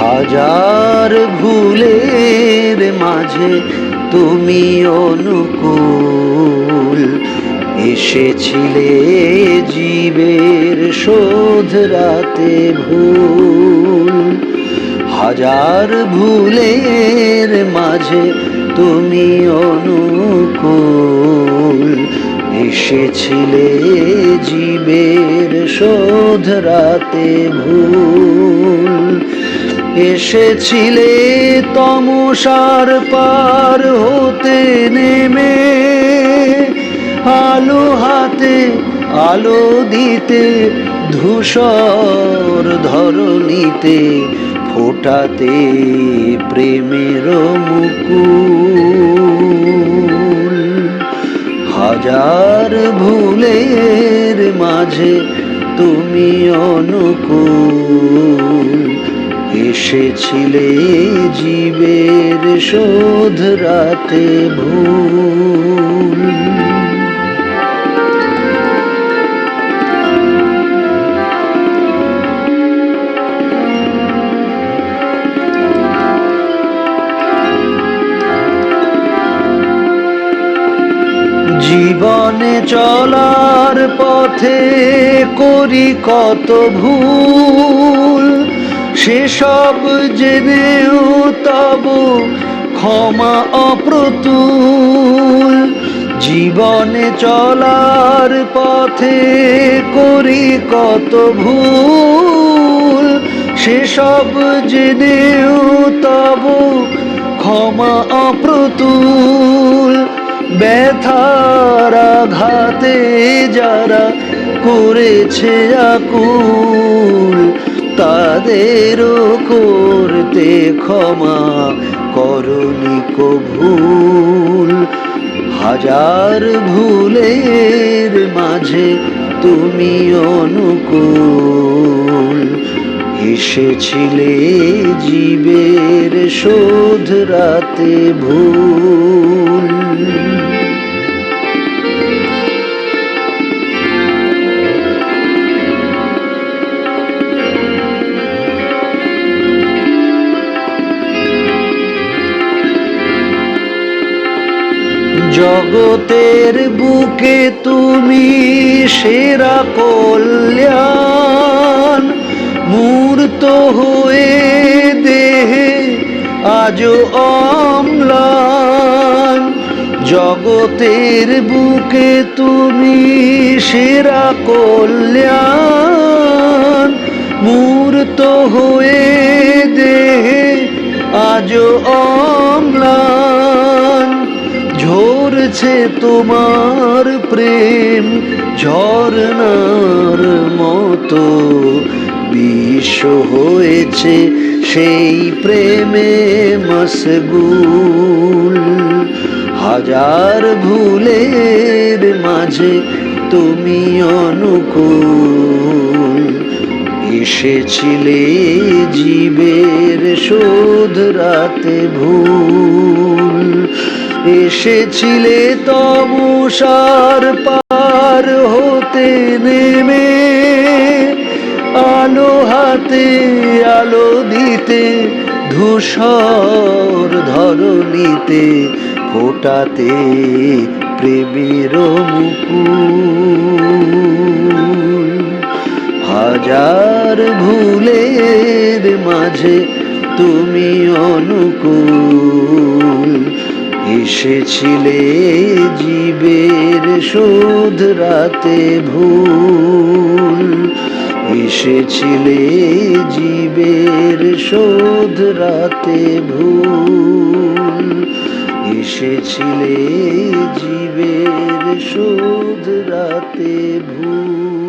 হাজার ভুলের মাঝে তুমি অনুকূল, এসেছিলে জীবের শোধরাতে ভুল। হাজার ভুলের মাঝে তুমি অনুকূল, এসেছিলে জীবের শোধরাতে ভুল। এসেছিলে তমসার পার হতে নেমে, আলো হাতে আলো দিতে ধূসর ধরণীতে, ফোটাতে প্রেমের মুকুল। হাজার ভুলের মাঝে তুমি অনুকূল, এসেছিলে জীবের শোধরাতে ভুল। জীবনে চলার পথে করি কত ভুল, সেসব জেনেও তব ক্ষমা অপ্রতুল। জীবনে চলার পথে করি কত ভুল, সেসব জেনেও তব ক্ষমা অপ্রতুল। ব্যথার আঘাতে যারা করেছে আকুল, তাদেরও করতে ক্ষমা করনি ভুল। হাজার ভুলের মাঝে তুমি অনুকূল, এসেছিলে জীবের শোধরাতে ভুল। জগতের বুকে তুমি সেরা কল্যাণ, মূর্ত হয়ে দেহে আজও অম্লান। জগতের বুকে তুমি সেরা কল্যাণ, মূর্ত হয়ে দেহে আজও অম্লান। ঝরছে তোমার প্রেম ঝরনার মতো, বিশ্ব হয়েছে সেই প্রেমে মশগুল। হাজার ভুলের মাঝে তুমি অনুকূল, এসেছিলে জীবের শোধরাতে ভুল। এসেছিলে তমসার পার হতে নেমে, আলো হাতে আলো দিতে ধূসর ধরণীতে, ফোটাতে প্রেমের মুকুল। হাজার ভুলের মাঝে তুমি অনুকূল, এসেছিলে জীবের শোধরাতে ভুল। এসেছিলে জীবের শোধরাতে ভুল, এসেছিলে জীবের শোধরাতে ভুল।